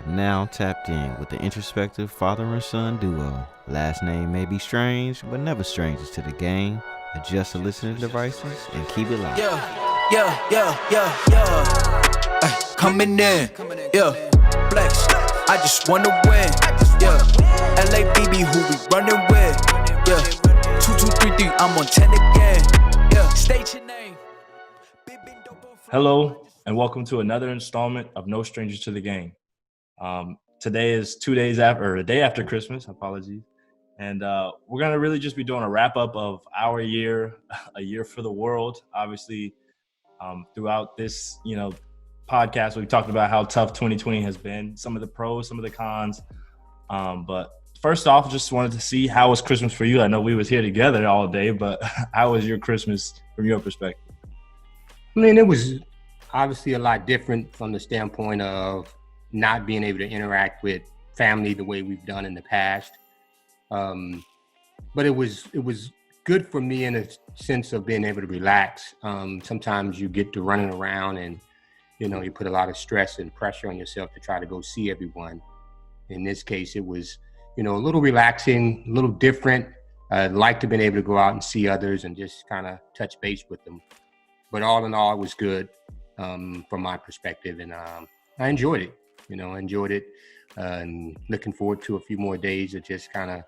now tapped in with the introspective father and son duo. Last name may be strange, but never strangers to the game. Adjust the listening devices and keep it loud. Coming in, flex. I just wanna win, LABB, who we running with, 2233, I'm on 10 again, state your name. Hello, and welcome to another installment of No Strangers to the Game. Today is a day after Christmas, apologies. And we're going to really just be doing a wrap-up of our year, a year for the world. Obviously, throughout this, podcast, we talked about how tough 2020 has been, some of the pros, some of the cons. But first off, just wanted to see how was Christmas for you. I know we was here together all day, but how was your Christmas from your perspective? I mean, it was obviously a lot different from the standpoint of not being able to interact with family the way we've done in the past. But it was good for me in a sense of being able to relax. Sometimes you get to running around and, you put a lot of stress and pressure on yourself to try to go see everyone. In this case, it was, a little relaxing, a little different. I'd like to have been able to go out and see others and just kind of touch base with them. But all in all, it was good from my perspective. And I enjoyed it, and looking forward to a few more days of just kind of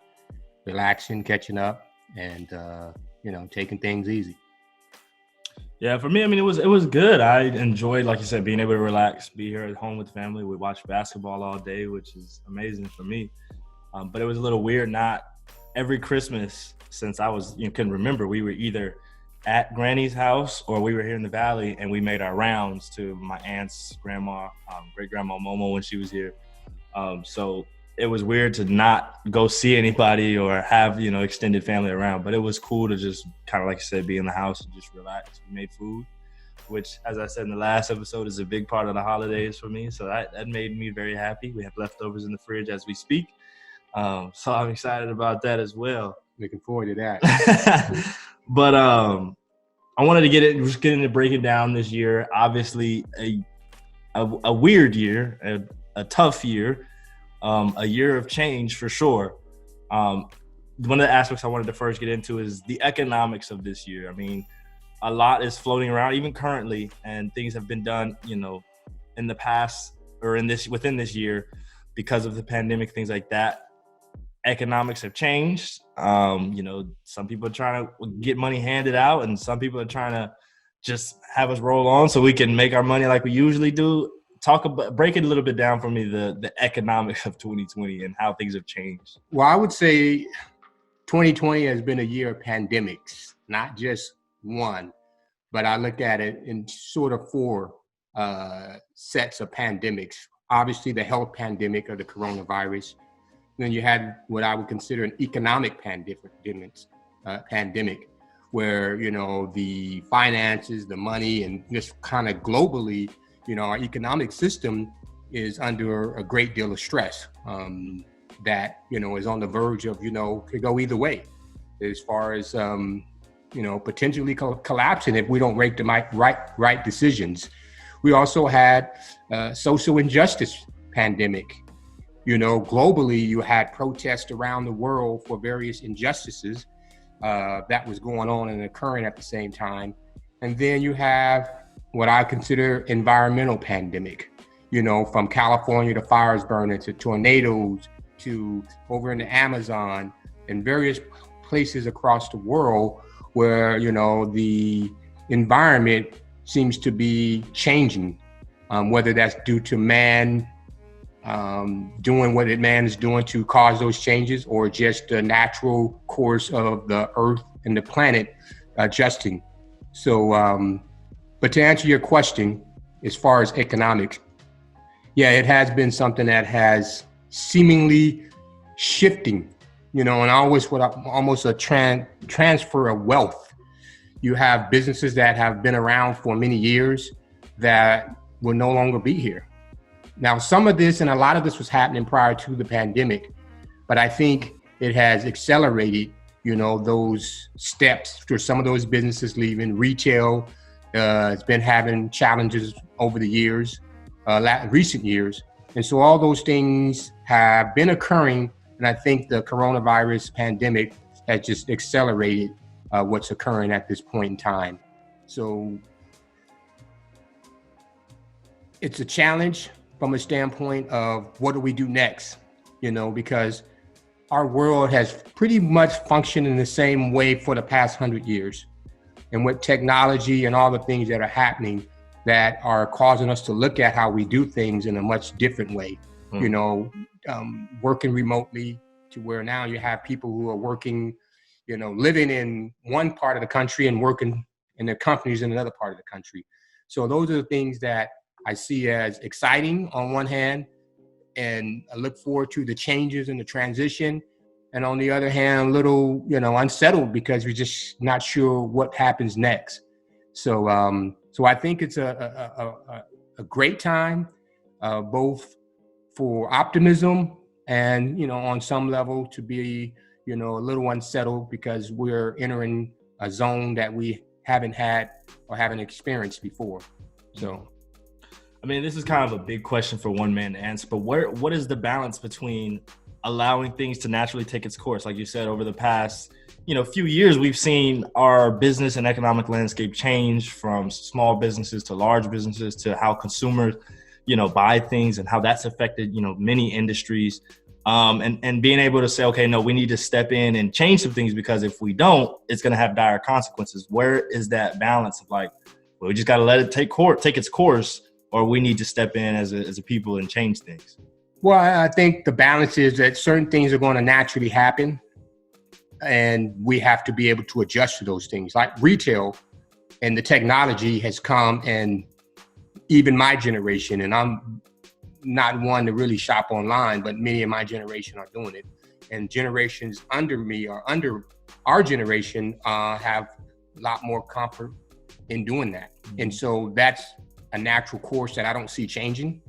relaxing, catching up, and, taking things easy. Yeah, for me, I mean, it was good. I enjoyed, like you said, being able to relax, be here at home with family. We watched basketball all day, which is amazing for me. But it was a little weird. Not every Christmas since I was, couldn't remember, we were either at Granny's house or we were here in the Valley, and we made our rounds to my aunt's grandma, great-grandma Momo when she was here. So it was weird to not go see anybody or have, extended family around, but it was cool to just kind of, like I said, be in the house and just relax. We made food, which, as I said in the last episode, is a big part of the holidays for me. So that made me very happy. We have leftovers in the fridge as we speak. So I'm excited about that as well. Looking forward to that. But I wanted to get into breaking down this year. Obviously, a weird year, a tough year, a year of change for sure. One of the aspects I wanted to first get into is the economics of this year. I mean, a lot is floating around, even currently, and things have been done, in the past or within this year because of the pandemic, things like that. Economics have changed. Some people are trying to get money handed out, and some people are trying to just have us roll on so we can make our money like we usually do. Break it a little bit down for me, the economics of 2020 and how things have changed. Well, I would say 2020 has been a year of pandemics, not just one, but I look at it in sort of four sets of pandemics. Obviously, the health pandemic of the coronavirus. Then you had what I would consider an economic pandemic, where, the finances, the money, and just kind of globally, our economic system is under a great deal of stress that, is on the verge of, could go either way as far as, potentially collapsing if we don't make the right decisions. We also had social injustice pandemic. Globally, you had protests around the world for various injustices that was going on and occurring at the same time. And then you have what I consider environmental pandemic, from California to fires burning to tornadoes to over in the Amazon and various places across the world where, the environment seems to be changing, whether that's due to man doing what man is doing to cause those changes, or just the natural course of the earth and the planet adjusting. So, but to answer your question, as far as economics, yeah, it has been something that has seemingly shifting, and always almost a transfer of wealth. You have businesses that have been around for many years that will no longer be here. Now, some of this and a lot of this was happening prior to the pandemic, but I think it has accelerated, those steps for some of those businesses leaving. Retail has been having challenges over the years, recent years. And so all those things have been occurring. And I think the coronavirus pandemic has just accelerated what's occurring at this point in time. So it's a challenge from a standpoint of what do we do next, because our world has pretty much functioned in the same way for the past 100 years. And with technology and all the things that are happening that are causing us to look at how we do things in a much different way, working remotely to where now you have people who are working, living in one part of the country and working in their companies in another part of the country. So those are the things that I see as exciting on one hand, and I look forward to the changes and the transition. And on the other hand, a little, unsettled because we're just not sure what happens next. So I think it's a great time, both for optimism and, on some level to be, a little unsettled because we're entering a zone that we haven't had or haven't experienced before. So. I mean, this is kind of a big question for one man to answer, but what is the balance between allowing things to naturally take its course? Like you said, over the past, few years, we've seen our business and economic landscape change from small businesses to large businesses to how consumers, buy things and how that's affected, many industries. And being able to say, okay, no, we need to step in and change some things because if we don't, it's going to have dire consequences. Where is that balance of like, well, we just got to let it take its course, or we need to step in as a people and change things? Well, I think the balance is that certain things are going to naturally happen, and we have to be able to adjust to those things. Like retail and the technology has come, and even my generation, and I'm not one to really shop online, but many of my generation are doing it. And generations under me or under our generation have a lot more comfort in doing that. And so that's a natural course that I don't see changing.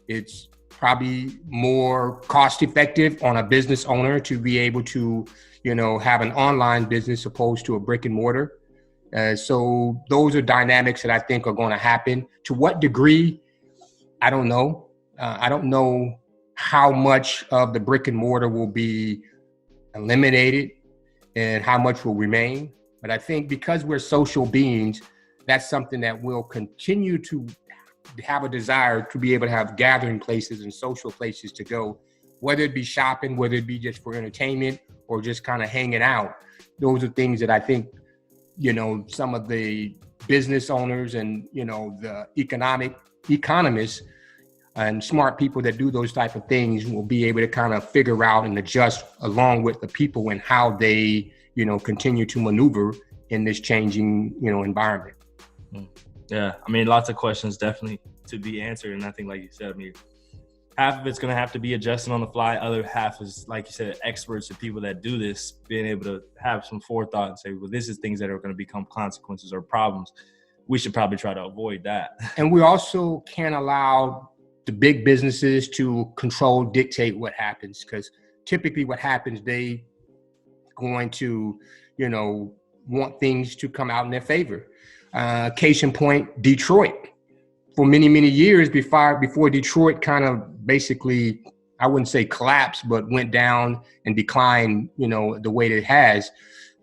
It's probably more cost effective on a business owner to be able to, have an online business opposed to a brick and mortar. So those are dynamics that I think are going to happen. To what degree, I don't know. I don't know how much of the brick and mortar will be eliminated and how much will remain. But I think because we're social beings, that's something that will continue to have a desire to be able to have gathering places and social places to go, whether it be shopping, whether it be just for entertainment or just kind of hanging out. Those are things that I think, some of the business owners and, the economists and smart people that do those type of things will be able to kind of figure out and adjust along with the people and how they, continue to maneuver in this changing, environment. Yeah, I mean, lots of questions definitely to be answered. And I think, like you said, half of it's going to have to be adjusted on the fly. Other half is, like you said, experts and people that do this, being able to have some forethought and say, well, this is things that are going to become consequences or problems. We should probably try to avoid that. And we also can't allow the big businesses to dictate what happens, because typically what happens, they going to, want things to come out in their favor. Case in point, Detroit. For many, many years before Detroit kind of basically, I wouldn't say collapsed, but went down and declined, the way that it has,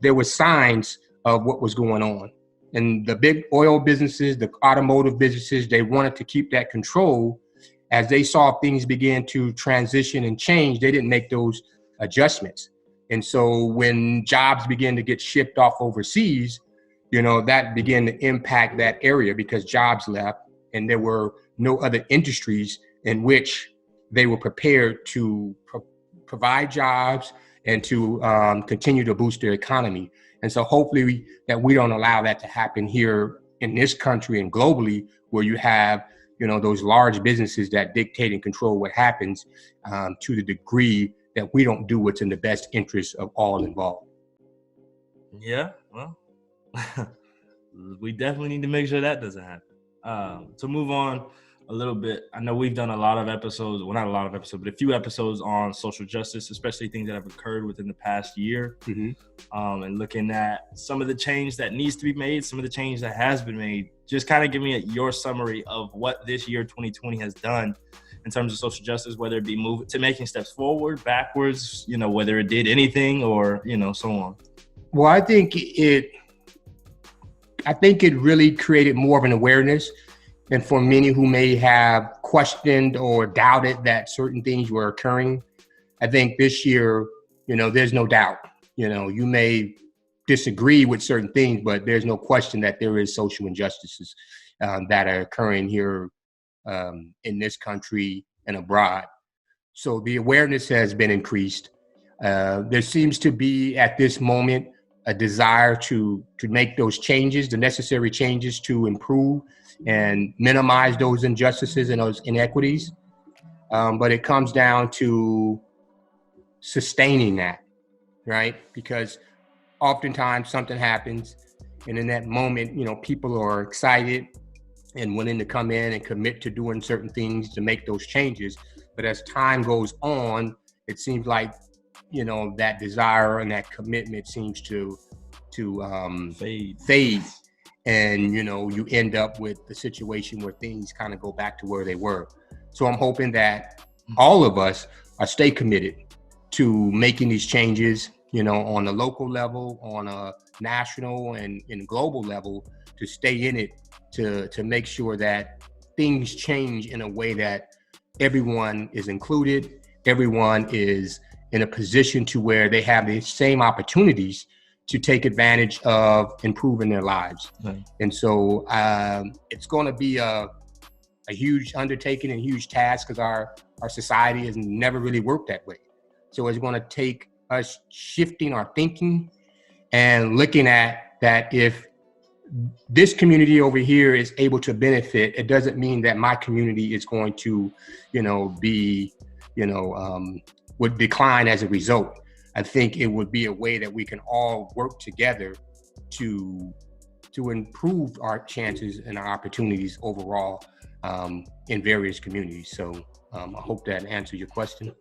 there were signs of what was going on. And the big oil businesses, the automotive businesses, they wanted to keep that control. As they saw things begin to transition and change, they didn't make those adjustments. And so when jobs began to get shipped off overseas, that began to impact that area because jobs left and there were no other industries in which they were prepared to provide jobs and to continue to boost their economy. And so hopefully that we don't allow that to happen here in this country and globally, where you have, those large businesses that dictate and control what happens to the degree that we don't do what's in the best interest of all involved. Yeah, well, we definitely need to make sure that doesn't happen. To move on a little bit, I know we've done a lot of episodes, well, not a lot of episodes, but a few episodes on social justice, especially things that have occurred within the past year, and looking at some of the change that needs to be made, some of the change that has been made. Just kind of give me your summary of what this year 2020 has done in terms of social justice, whether it be making steps forward, backwards, whether it did anything or, so on? Well, I think it really created more of an awareness. And for many who may have questioned or doubted that certain things were occurring, I think this year, there's no doubt. You may disagree with certain things, but there's no question that there is social injustices that are occurring here in this country and abroad. So the awareness has been increased. There seems to be at this moment a desire to make those changes, the necessary changes to improve and minimize those injustices and those inequities. But it comes down to sustaining that, right? Because oftentimes something happens, and in that moment, people are excited and willing to come in and commit to doing certain things to make those changes. But as time goes on, it seems like that desire and that commitment seems to fade, and you end up with the situation where things kind of go back to where they were. So I'm hoping that all of us stay committed to making these changes, on a local level, on a national and global level, to stay in it, to make sure that things change in a way that everyone is included, everyone is in a position to where they have the same opportunities to take advantage of improving their lives. Right. And so it's going to be a huge undertaking and huge task, because our society has never really worked that way. So it's going to take us shifting our thinking and looking at that. If this community over here is able to benefit, it doesn't mean that my community is going to, would decline as a result. I think it would be a way that we can all work together to improve our chances and our opportunities overall in various communities. So I hope that answers your question.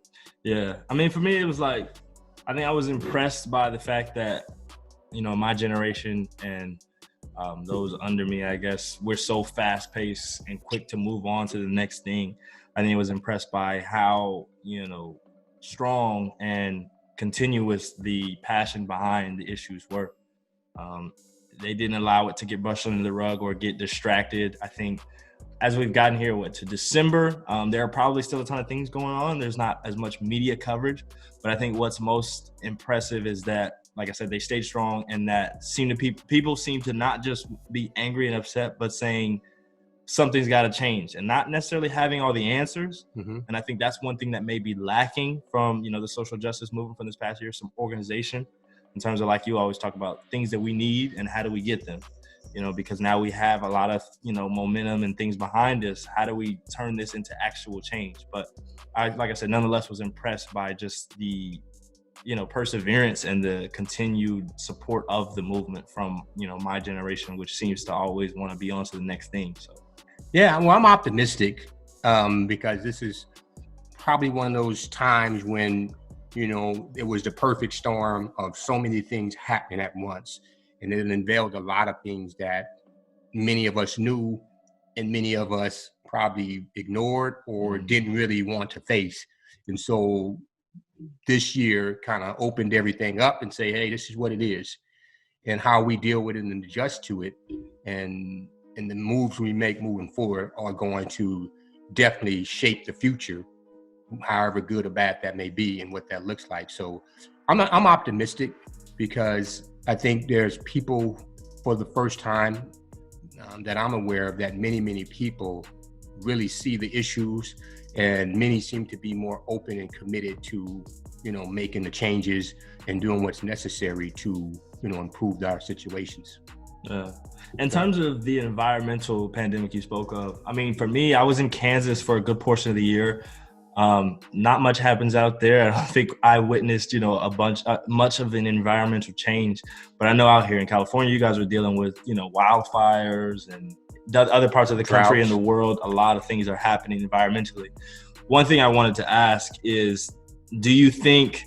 Yeah. I mean, for me, it was like, I think I was impressed by the fact that, my generation and those under me, I guess, we're so fast paced and quick to move on to the next thing. I think I was impressed by how, strong and continuous the passion behind the issues were. They didn't allow it to get brushed under the rug or get distracted. I think as we've gotten here to December, there are probably still a ton of things going on. There's not as much media coverage, but I think what's most impressive is that, like I said, they stayed strong, and that people seem to not just be angry and upset, but saying something's got to change, and not necessarily having all the answers. Mm-hmm. And I think that's one thing that may be lacking from, the social justice movement from this past year, some organization in terms of, like you always talk about, things that we need and how do we get them, because now we have a lot of, momentum and things behind us. How do we turn this into actual change? But like I said, nonetheless was impressed by just the, perseverance and the continued support of the movement from, my generation, which seems to always want to be on to the next thing. So. Yeah, well, I'm optimistic because this is probably one of those times when, it was the perfect storm of so many things happening at once. And it unveiled a lot of things that many of us knew and many of us probably ignored or didn't really want to face. And so this year kind of opened everything up and say, hey, this is what it is. And how we deal with it and adjust to it. And the moves we make moving forward are going to definitely shape the future, however good or bad that may be and what that looks like. So I'm optimistic, because I think there's people for the first time that I'm aware of, that many people really see the issues, and many seem to be more open and committed to, making the changes and doing what's necessary to, improve our situations. In terms of the environmental pandemic you spoke of, I mean, for me, I was in Kansas for a good portion of the year. Not much happens out there. I don't think I witnessed, much of an environmental change. But I know out here in California, you guys are dealing with, wildfires, and other parts of the country and the world. A lot of things are happening environmentally. One thing I wanted to ask is, do you think,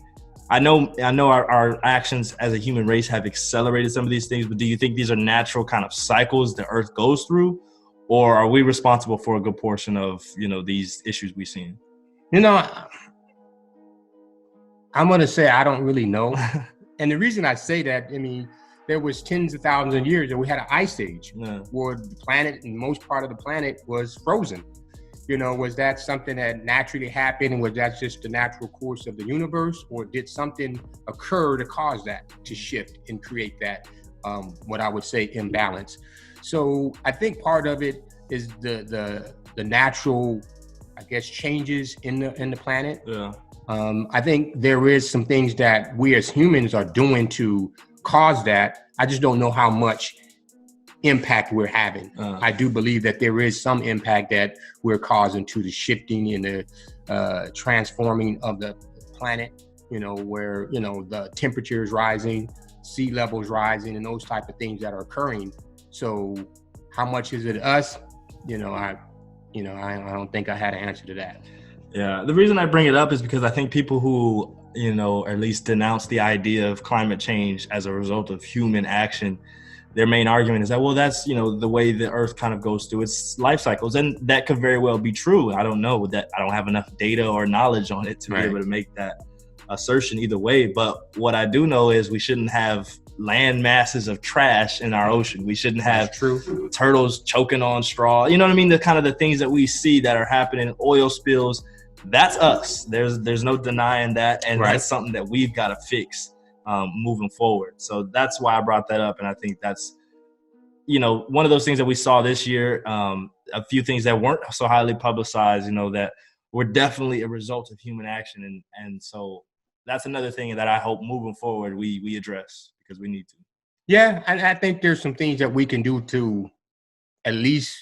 I know our actions as a human race have accelerated some of these things, but do you think these are natural kind of cycles the earth goes through? or are we responsible for a good portion of, these issues we've seen? I'm going to say I don't really know. And the reason I say that, I mean, there was tens of thousands of years that we had an ice age where the planet and most part of the planet was frozen. Was that something that naturally happened? Was that just the natural course of the universe? Or did something occur to cause that to shift and create that, what I would say, imbalance? So I think part of it is the natural, I guess, changes in the planet. Yeah. I think there is some things that we as humans are doing to cause that. I just don't know how much impact we're having. I do believe that there is some impact that we're causing to the shifting and the transforming of the planet, where, the temperature is rising, sea levels rising, and those type of things that are occurring. So how much is it us? I don't think I had an answer to that. Yeah, the reason I bring it up is because I think people who, or at least denounce the idea of climate change as a result of human action, their main argument is that, well, that's, the way the earth kind of goes through its life cycles. And that could very well be true. I don't know that. I don't have enough data or knowledge on it to be able to make that assertion either way. But what I do know is we shouldn't have land masses of trash in our ocean. We shouldn't have turtles choking on straw. You know what I mean? The kind of the things that we see that are happening, oil spills, that's us. There's no denying that. And that's something that we've got to fix moving forward. So that's why I brought that up. And I think that's, one of those things that we saw this year, a few things that weren't so highly publicized, that were definitely a result of human action. And so that's another thing that I hope moving forward we address, because we need to. Yeah, and I think there's some things that we can do to, at least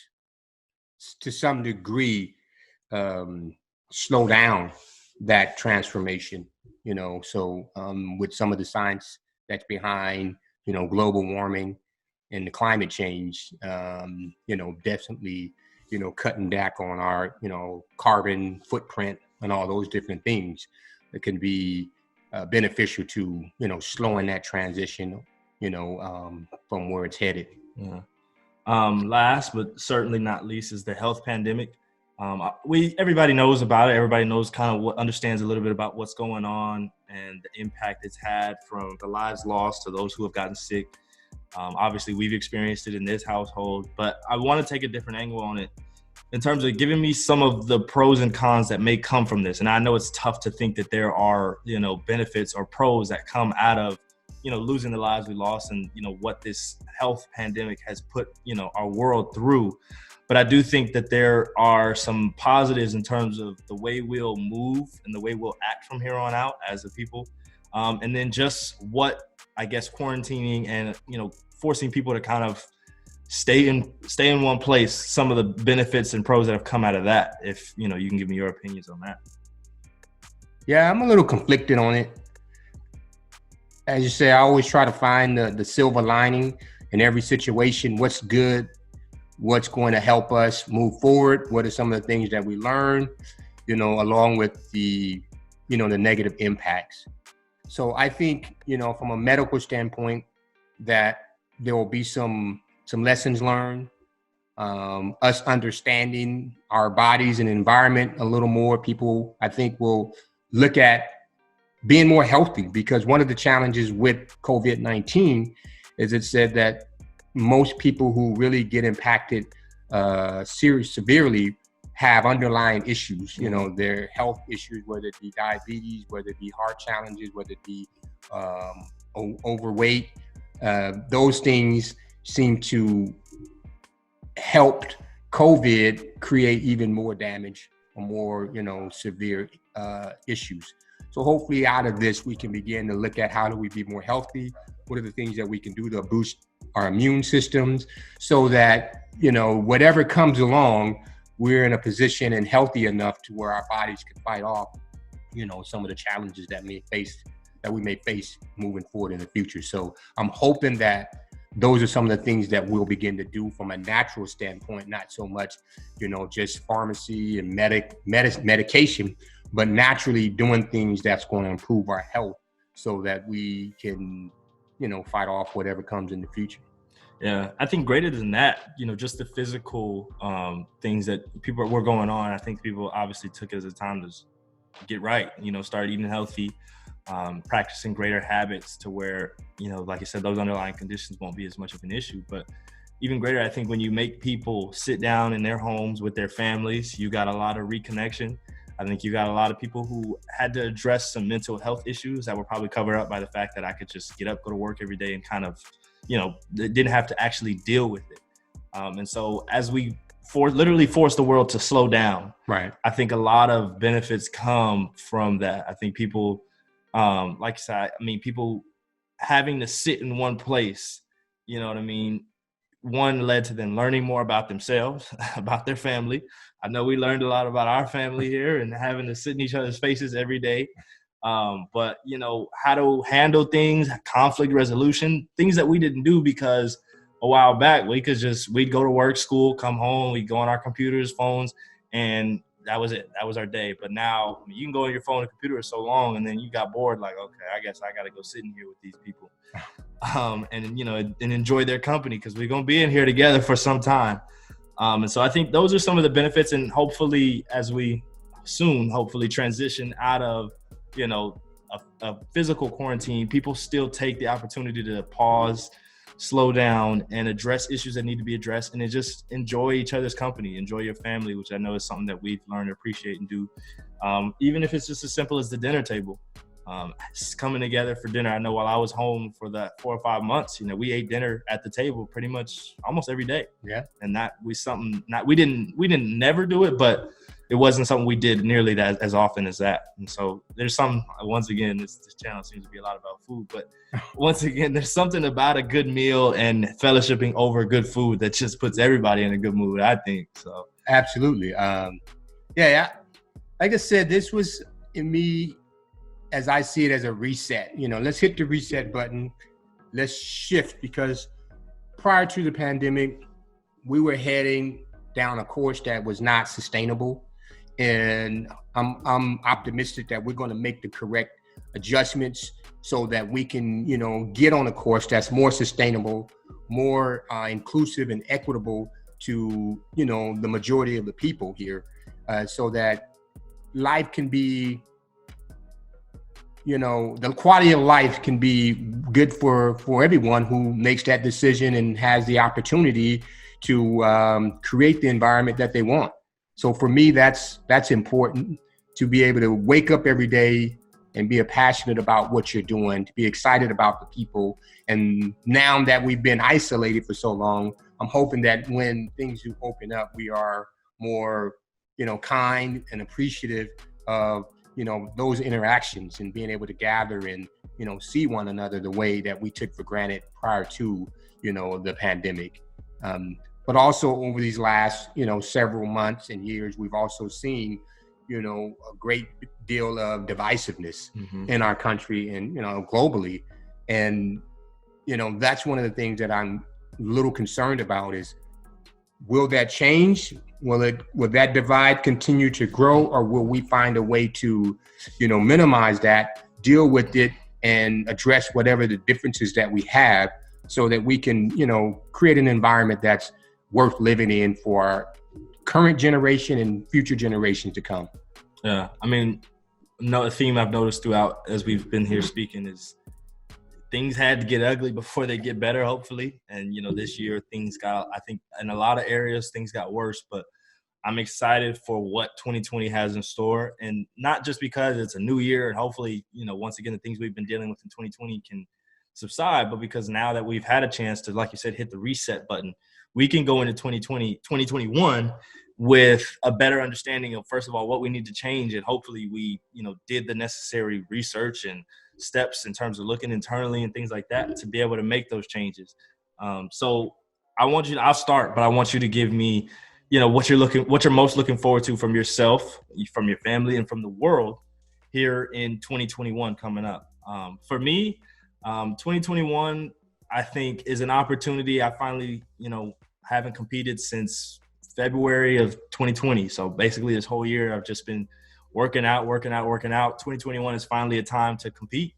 to some degree, slow down that transformation, so with some of the science that's behind, global warming and the climate change, definitely, cutting back on our, carbon footprint and all those different things that can be beneficial to, slowing that transition, from where it's headed. Yeah. Last but certainly not least is the health pandemic. Everybody knows about it. Everybody knows kind of understands a little bit about what's going on and the impact it's had, from the lives lost to those who have gotten sick. Obviously, we've experienced it in this household, but I want to take a different angle on it in terms of giving me some of the pros and cons that may come from this. And I know it's tough to think that there are, benefits or pros that come out of, losing the lives we lost and, what this health pandemic has put, our world through. But I do think that there are some positives in terms of the way we'll move and the way we'll act from here on out as a people. And then just what, I guess, quarantining and, forcing people to kind of stay in one place, some of the benefits and pros that have come out of that. If, you can give me your opinions on that. Yeah, I'm a little conflicted on it. As you say, I always try to find the silver lining in every situation. What's good? What's going to help us move forward? What are some of the things that we learn, along with the, the negative impacts? So I think, from a medical standpoint, that there will be some lessons learned, us understanding our bodies and environment a little more. People, I think, will look at being more healthy, because one of the challenges with COVID-19 is it said that most people who really get impacted severely have underlying issues, their health issues, whether it be diabetes, whether it be heart challenges, whether it be overweight. Those things seem to help COVID create even more damage or more, severe issues. So hopefully out of this, we can begin to look at how do we be more healthy? What are the things that we can do to boost our immune systems so that, whatever comes along, we're in a position and healthy enough to where our bodies can fight off, some of the challenges that we may face moving forward in the future. So I'm hoping that those are some of the things that we'll begin to do from a natural standpoint, not so much, just pharmacy and medication, but naturally doing things that's going to improve our health so that we can, fight off whatever comes in the future. Yeah, I think greater than that, just the physical things that people were going on. I think people obviously took it as a time to get right, start eating healthy, practicing greater habits to where, like I said, those underlying conditions won't be as much of an issue. But even greater, I think when you make people sit down in their homes with their families, you got a lot of reconnection. I think you got a lot of people who had to address some mental health issues that were probably covered up by the fact that I could just get up, go to work every day and kind of, didn't have to actually deal with it. And so as we literally force the world to slow down, Right. I think a lot of benefits come from that. I think people, like I said, people having to sit in one place, you know what I mean? One led to them learning more about themselves, about their family. I know we learned a lot about our family here and having to sit in each other's faces every day. But how to handle things, conflict resolution, things that we didn't do because a while back we'd go to work, school, come home, we'd go on our computers, phones, and that was it. That was our day. But now you can go on your phone and computer for so long, and then you got bored, like, okay, I guess I got to go sit in here with these people. And enjoy their company because we're going to be in here together for some time. And so I think those are some of the benefits, and hopefully as we hopefully transition out of, a physical quarantine, people still take the opportunity to pause, slow down, and address issues that need to be addressed, and then just enjoy each other's company, enjoy your family, which I know is something that we've learned to appreciate and do. Even if it's just as simple as the dinner table. Coming together for dinner. I know while I was home for that 4 or 5 months, we ate dinner at the table pretty much almost every day. Yeah. And we didn't never do it, but it wasn't something we did nearly that as often as that. And so there's once again, this channel seems to be a lot about food, but once again, there's something about a good meal and fellowshipping over good food that just puts everybody in a good mood, I think. So Absolutely. Yeah. Like I said, this was in me, as I see it, as a reset. Let's hit the reset button. Let's shift, because prior to the pandemic, we were heading down a course that was not sustainable. And I'm optimistic that we're going to make the correct adjustments so that we can, get on a course that's more sustainable, more inclusive and equitable to, the majority of the people here, so that life can be, the quality of life can be good for everyone who makes that decision and has the opportunity to create the environment that they want. So for me, that's important, to be able to wake up every day and be passionate about what you're doing, to be excited about the people. And now that we've been isolated for so long, I'm hoping that when things do open up, we are more, kind and appreciative of, those interactions and being able to gather and, see one another the way that we took for granted prior to, the pandemic. But also over these last, several months and years, we've also seen, a great deal of divisiveness in our country and, globally. And, that's one of the things that I'm a little concerned about is, will that change? Will that divide continue to grow, or will we find a way to, minimize that, deal with it, and address whatever the differences that we have, so that we can, create an environment that's worth living in for our current generation and future generations to come? Yeah, another theme I've noticed throughout as we've been here speaking is things had to get ugly before they get better, hopefully. And, this year I think in a lot of areas, things got worse, but I'm excited for what 2020 has in store. And not just because it's a new year and hopefully, once again, the things we've been dealing with in 2020 can subside, but because now that we've had a chance to, like you said, hit the reset button, we can go into 2021 with a better understanding of, first of all, what we need to change. And hopefully we, did the necessary research and steps in terms of looking internally and things like that to be able to make those changes. So I'll start, but I want you to give me, what you're most looking forward to from yourself, from your family, and from the world here in 2021 coming up. For me, 2021, I think, is an opportunity. I finally, haven't competed since February of 2020. So basically this whole year I've just been working out. 2021 is finally a time to compete.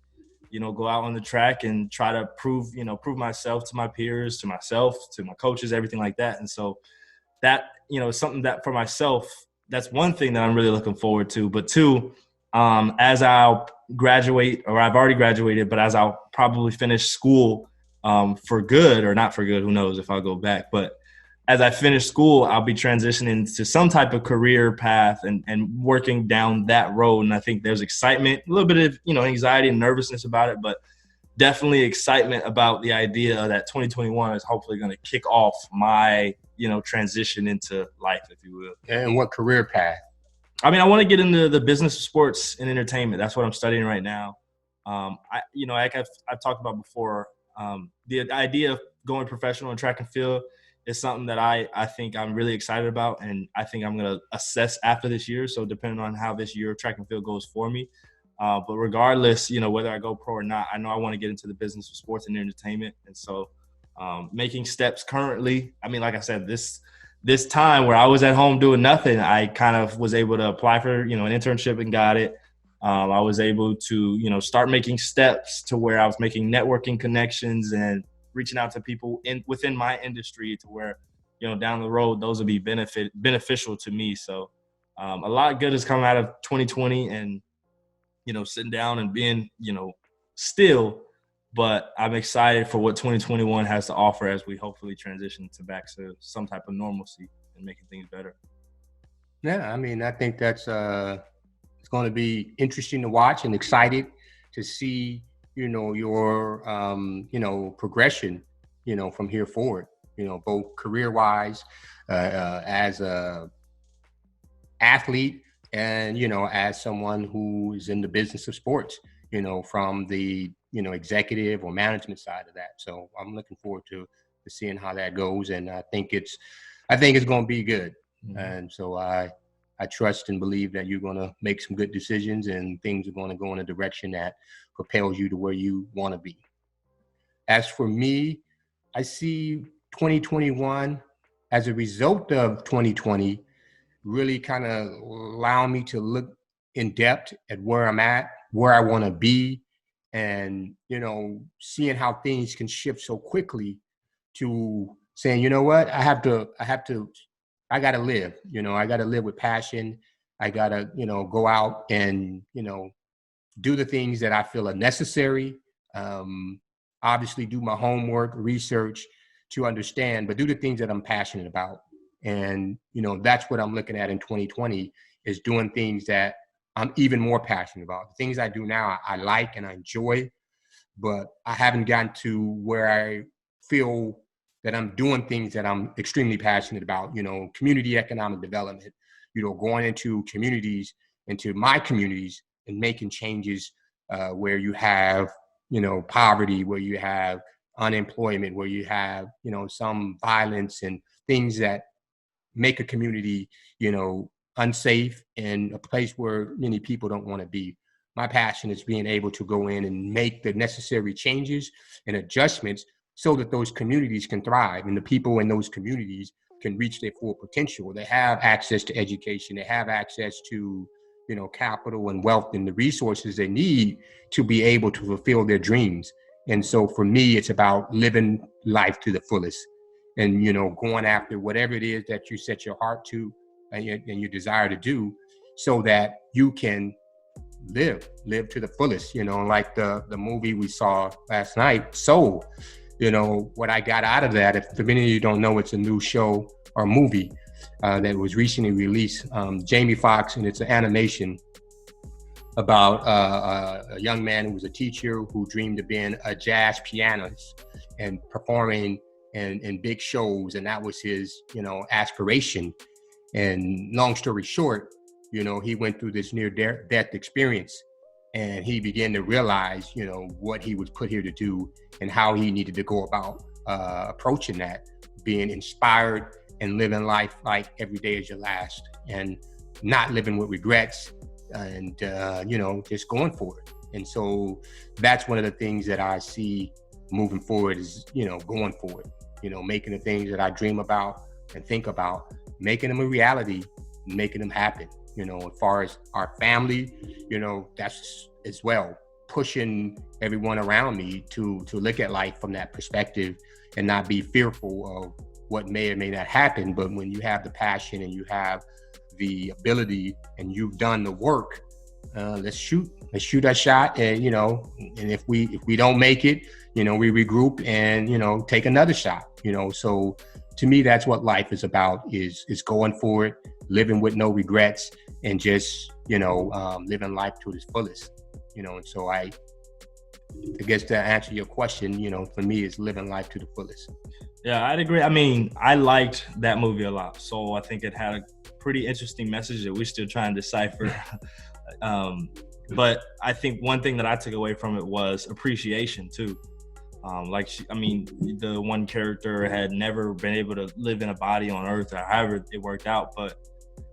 go out on the track and try to prove myself to my peers, to myself, to my coaches, everything like that. And so that, is something that for myself, that's one thing that I'm really looking forward to. But two, as I'll graduate, or I've already graduated, but as I'll probably finish school for good or not for good, who knows if I'll go back. But as I finish school, I'll be transitioning to some type of career path and working down that road. And I think there's excitement, a little bit of, anxiety and nervousness about it, but definitely excitement about the idea that 2021 is hopefully going to kick off my, transition into life, if you will. And what career path? I mean, I want to get into the business of sports and entertainment. That's what I'm studying right now. Like I've talked about before, the idea of going professional in track and field is something that I think I'm really excited about, and I think I'm going to assess after this year. So depending on how this year of track and field goes for me. But regardless, whether I go pro or not, I know I want to get into the business of sports and entertainment. And so making steps currently, I mean, like I said, this time where I was at home doing nothing, I kind of was able to apply for, an internship and got it. I was able to, start making steps to where I was making networking connections and reaching out to people within my industry to where, down the road, those will be beneficial to me. So a lot good has come out of 2020 and, sitting down and being, still, but I'm excited for what 2021 has to offer as we hopefully transition back to some type of normalcy and making things better. Yeah, I mean, I think that's it's going to be interesting to watch and excited to see, your, progression, from here forward, both career-wise, as a athlete and, as someone who is in the business of sports, from the, executive or management side of that. So I'm looking forward to seeing how that goes. And I think it's going to be good. Mm-hmm. And so I trust and believe that you're going to make some good decisions and things are going to go in a direction that propels you to where you want to be. As for me, I see 2021 as a result of 2020 really kind of allow me to look in depth at where I'm at, where I want to be, and, seeing how things can shift so quickly to saying, you know what, I got to live, I got to live with passion. I got to, go out and, do the things that I feel are necessary. Obviously do my homework, research to understand, but do the things that I'm passionate about. And, that's what I'm looking at in 2020 is doing things that I'm even more passionate about. The things I do now, I like and I enjoy, but I haven't gotten to where I feel that I'm doing things that I'm extremely passionate about, community economic development, going into communities, into my communities and making changes where you have, poverty, where you have unemployment, where you have, some violence and things that make a community, unsafe and a place where many people don't want to be. My passion is being able to go in and make the necessary changes and adjustments so that those communities can thrive and the people in those communities can reach their full potential. They have access to education. They have access to, capital and wealth and the resources they need to be able to fulfill their dreams. And so for me, it's about living life to the fullest and, going after whatever it is that you set your heart to and you desire to do so that you can live to the fullest, like the movie we saw last night, Soul. What I got out of that, if many of you don't know, it's a new show or movie that was recently released. Jamie Foxx, and it's an animation about a young man who was a teacher who dreamed of being a jazz pianist and performing in big shows, and that was his, aspiration. And long story short, he went through this near-death experience, and he began to realize, what he was put here to do and how he needed to go about approaching that, being inspired and living life like every day is your last and not living with regrets and, just going for it. And so that's one of the things that I see moving forward is, going for it, making the things that I dream about and think about, making them a reality, making them happen. As far as our family, that's as well. pushing everyone around me to look at life from that perspective and not be fearful of what may or may not happen. But when you have the passion and you have the ability and you've done the work, let's shoot our shot. And and if we don't make it, we regroup and take another shot. So to me, that's what life is about, is going for it, living with no regrets, and just living life to its fullest. And so I guess to answer your question, for me, it's living life to the fullest. Yeah, I'd agree. I mean, I liked that movie a lot. So I think it had a pretty interesting message that we're still trying to decipher. But I think one thing that I took away from it was appreciation too. The one character had never been able to live in a body on Earth, or however it worked out. But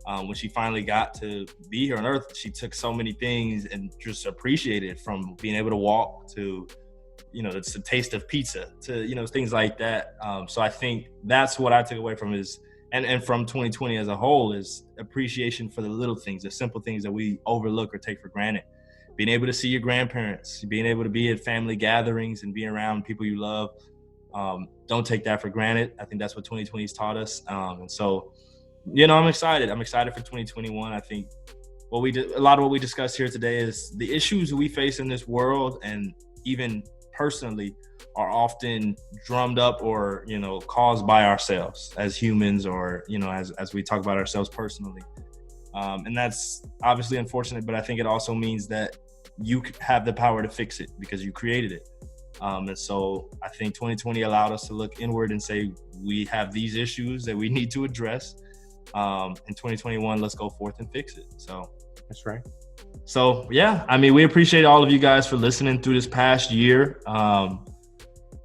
when she finally got to be here on Earth, she took so many things and just appreciated it, from being able to walk to, it's the taste of pizza to, things like that. So I think that's what I took away from is, and from 2020 as a whole, is appreciation for the little things, the simple things that we overlook or take for granted. Being able to see your grandparents, being able to be at family gatherings and being around people you love. Don't take that for granted. I think that's what 2020 has taught us. And so, I'm excited. I'm excited for 2021. I think a lot of what we discussed here today is the issues we face in this world, and even personally, are often drummed up or, caused by ourselves as humans, or, as we talk about ourselves personally. And that's obviously unfortunate, but I think it also means that you have the power to fix it because you created it. And so I think 2020 allowed us to look inward and say, we have these issues that we need to address. In 2021, let's go forth and fix it. So that's right. So yeah, I mean, we appreciate all of you guys for listening through this past year.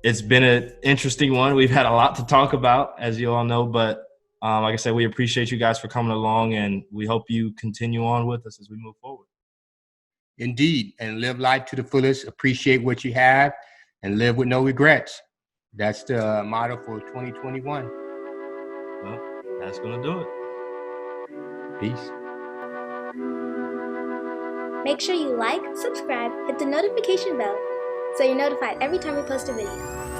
It's been an interesting one. We've had a lot to talk about, as you all know, but like I said, we appreciate you guys for coming along, and we hope you continue on with us as we move forward. Indeed, and live life to the fullest, appreciate what you have, and live with no regrets. That's the motto for 2021. Well, that's going to do it. Peace. Make sure you like, subscribe, hit the notification bell so you're notified every time we post a video.